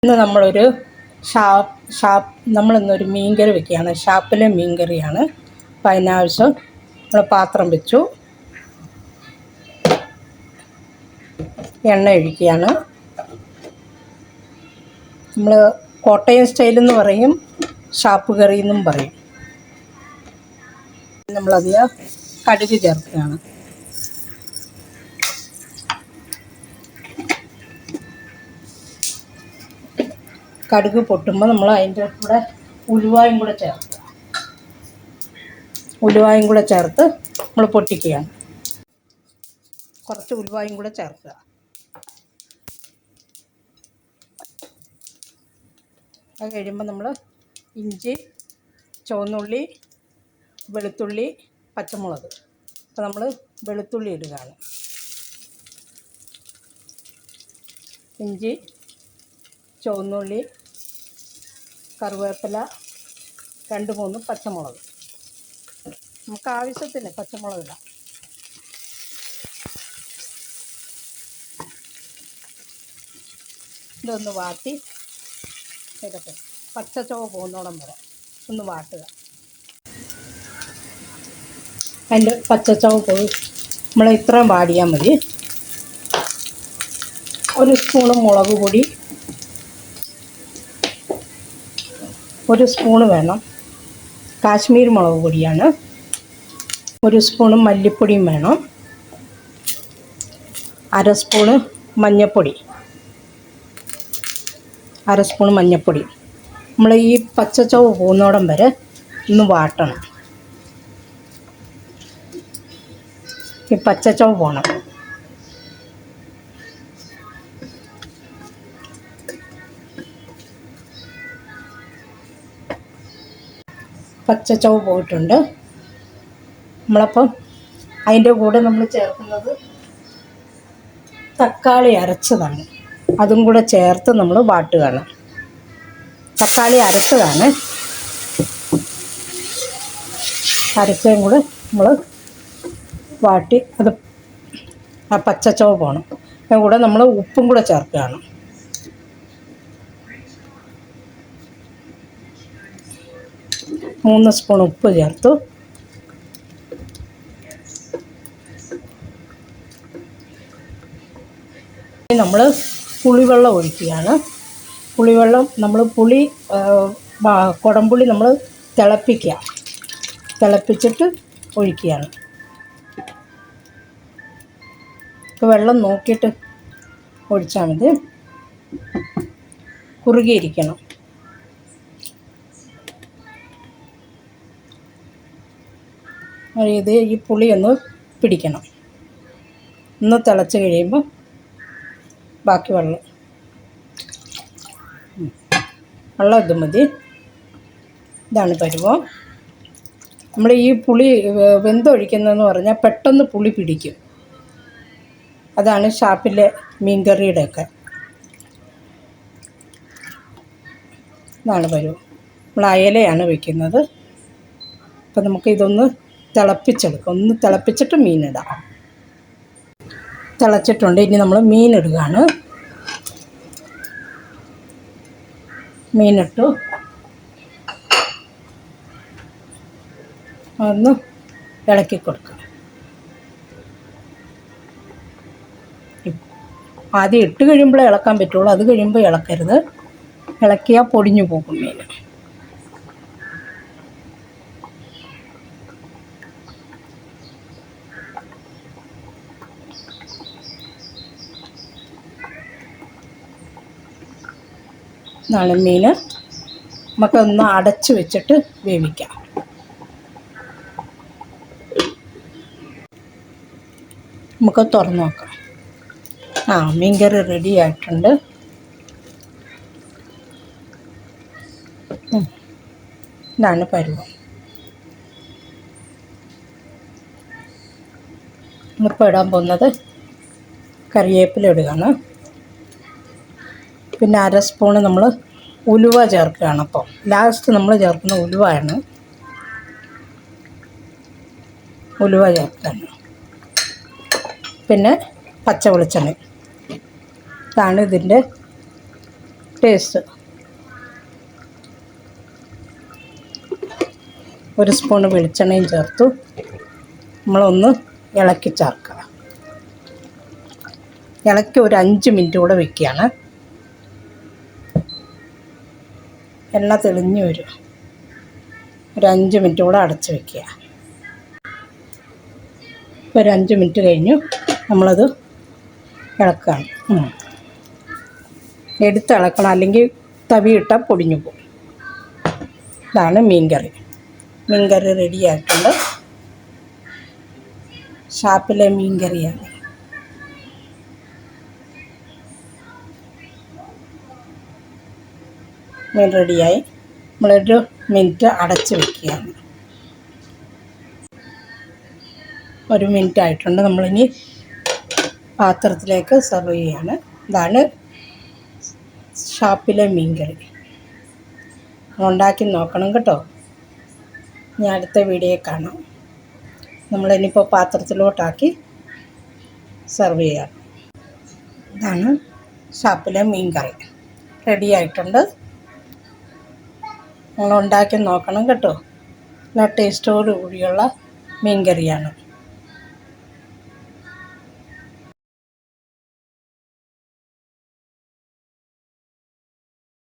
ഇന്ന് നമ്മളൊരു നമ്മളിന്നൊരു മീൻകറി വെക്കുകയാണ്. ഷാപ്പിലെ മീൻകറിയാണ്. അപ്പം അതിനാവശ്യം നമ്മൾ പാത്രം വെച്ചു, എണ്ണ ഒഴിക്കുകയാണ്. നമ്മൾ കോട്ടയം സ്റ്റൈലെന്ന് പറയും, ഷാപ്പ് കറി എന്നും പറയും. നമ്മളധികം കടുക് ചേർക്കുകയാണ്. കടുക് പൊട്ടുമ്പോൾ നമ്മൾ അതിൻ്റെ കൂടെ ഉലുവായും കൂടെ ചേർക്കുക. ഉലുവായും കൂടെ ചേർത്ത് നമ്മൾ പൊട്ടിക്കുകയാണ്. കുറച്ച് ഉലുവായും കൂടെ ചേർക്കുക. അത് കഴിയുമ്പോൾ നമ്മൾ ഇഞ്ചി, ചുവന്നുള്ളി, വെളുത്തുള്ളി, പച്ചമുളക്. അപ്പോൾ നമ്മൾ വെളുത്തുള്ളി ഇടുകയാണ്. ഇഞ്ചി, ചുവന്നുള്ളി, കറിവേപ്പില, 2-3 പച്ചമുളക്. നമുക്ക് ആവശ്യത്തിന് പച്ചമുളക് ഇടാം. ഇതൊന്ന് വാട്ടി എടുക്കട്ടെ, പച്ചച്ചോവ പോകുന്നോളം വരെ ഒന്ന് വാട്ടുക. അതിൻ്റെ പച്ചച്ചോവ പോയി നമ്മൾ ഇത്രയും വാടിയാൽ മതി. 1 സ്പൂണ് മുളക് പൊടി, 1 സ്പൂണ് വേണം, കാശ്മീർ മുളക് പൊടിയാണ്. 1 സ്പൂണ് മല്ലിപ്പൊടിയും വേണം. 1/2 സ്പൂണ് മഞ്ഞൾപ്പൊടി, 1/2 സ്പൂണ് മഞ്ഞൾപ്പൊടി. നമ്മൾ ഈ പച്ചച്ചോവ പോകുന്നോടം വരെ ഒന്ന് വാട്ടണം. ഈ പച്ചച്ചോവ പോകണം. പച്ചച്ചോവ പോയിട്ടുണ്ട്. നമ്മളപ്പം അതിൻ്റെ കൂടെ നമ്മൾ ചേർക്കുന്നത് തക്കാളി അരച്ചതാണ്. അതും കൂടെ ചേർത്ത് നമ്മൾ വാട്ടുകയാണ്. തക്കാളി അരച്ചതാണ്. അരച്ചതും കൂടെ നമ്മൾ വാട്ടി അത് ആ പച്ചച്ചോവ പോകണം. അതിൻ്റെ കൂടെ നമ്മൾ ഉപ്പും കൂടെ ചേർക്കുകയാണ്. മൂന്ന് സ്പൂൺ ഉപ്പ് ചേർത്തു. നമ്മൾ പുളിവെള്ളം ഒഴിക്കുകയാണ്. പുളിവെള്ളം നമ്മൾ കുടംപുളി നമ്മൾ തിളപ്പിച്ചിട്ട് ഒഴിക്കുകയാണ്. വെള്ളം നോക്കിയിട്ട് ഒഴിച്ചാൽ മതി. കുറുകിയിരിക്കണം. ഈ പുളി ഒന്ന് പിടിക്കണം. ഒന്ന് തിളച്ച് കഴിയുമ്പോൾ ബാക്കി വെള്ളം ഇത് മതി. ഇതാണ് പരുവം. നമ്മൾ ഈ പുളി വെന്തൊഴിക്കുന്നതെന്ന് പറഞ്ഞാൽ പെട്ടെന്ന് പുളി പിടിക്കും. അതാണ് ഷാപ്പിലെ മീൻകറിയുടെയൊക്കെ. ഇതാണ് പരുവം. നമ്മൾ അയലയാണ് വയ്ക്കുന്നത്. അപ്പം നമുക്ക് ഇതൊന്ന് തിളപ്പിച്ചെടുക്കാം. ഒന്ന് തിളപ്പിച്ചിട്ട് മീനിടാം. തിളച്ചിട്ടുണ്ട്. ഇനി നമ്മൾ മീനിടുകയാണ്. മീനിട്ടു. ഒന്ന് ഇളക്കി കൊടുക്കുക. ആദ്യം ഇട്ട് കഴിയുമ്പോഴേ ഇളക്കാൻ പറ്റുള്ളൂ. അത് കഴിയുമ്പോൾ ഇളക്കരുത്. ഇളക്കിയാൽ പൊടിഞ്ഞു പോകും മീൻ. ഇതാണ് മീൻ. നമുക്കൊന്ന് അടച്ച് വെച്ചിട്ട് വേവിക്കാം. നമുക്ക് തുറന്ന് നോക്കാം. മീൻകറി റെഡി ആയിട്ടുണ്ട്. ഇതാണ് പരുവം. ഇപ്പോൾ ഇടാൻ പോകുന്നത് കറിവേപ്പില ഇടുകയാണ്. പിന്നെ 1/2 സ്പൂണ് നമ്മൾ ഉലുവ ചേർക്കുകയാണ്. അപ്പോൾ ലാസ്റ്റ് നമ്മൾ ചേർക്കുന്ന ഉലുവയാണ്. ഉലുവ ചേർക്കുകയാണ്. പിന്നെ പച്ച വെളിച്ചെണ്ണ. ഇതാണ് ഇതിൻ്റെ ടേസ്റ്റ്. 1 സ്പൂൺ വെളിച്ചെണ്ണയും ചേർത്തു നമ്മളൊന്ന് ഇളക്കി ചേർക്കുക. ഇളക്കി ഒരു 5 മിനിറ്റ് കൂടെ വയ്ക്കുകയാണ്. എണ്ണ തെളിഞ്ഞ് വരും. ഒരു 5 മിനിറ്റ് കൂടെ അടച്ച് വയ്ക്കുക. ഒരു 5 മിനിറ്റ് കഴിഞ്ഞു നമ്മളത് ഇളക്കുകയാണ്. എടുത്തിളക്കണം, അല്ലെങ്കിൽ തവിയിട്ടാൽ പൊടിഞ്ഞു പോകും. ഇതാണ് മീൻകറി. മീൻകറി റെഡിയായിട്ടുണ്ട്. ഷാപ്പിലെ മീൻകറിയാണ്. മീൻ റെഡിയായി. നമ്മളൊരു മിനിറ്റ് അടച്ച് വയ്ക്കുകയാണ്. 1 മിനിറ്റ് ആയിട്ടുണ്ട്. നമ്മളിനി പാത്രത്തിലേക്ക് സെർവ് ചെയ്യുകയാണ്. ഇതാണ് ഷാപ്പിലെ മീൻകറി. ഉണ്ടാക്കി നോക്കണം കേട്ടോ. ഇനി അടുത്ത വീഡിയോ കാണാം. നമ്മളിനിപ്പോൾ പാത്രത്തിലോട്ടാക്കി സെർവ് ചെയ്യാം. ഇതാണ് ഷാപ്പിലെ മീൻകറി റെഡിയായിട്ടുണ്ട്. നിങ്ങൾ ഉണ്ടാക്കി നോക്കണം കേട്ടോ. നല്ല ടേസ്റ്റോടു കൂടിയുള്ള മീൻകറിയാണ്.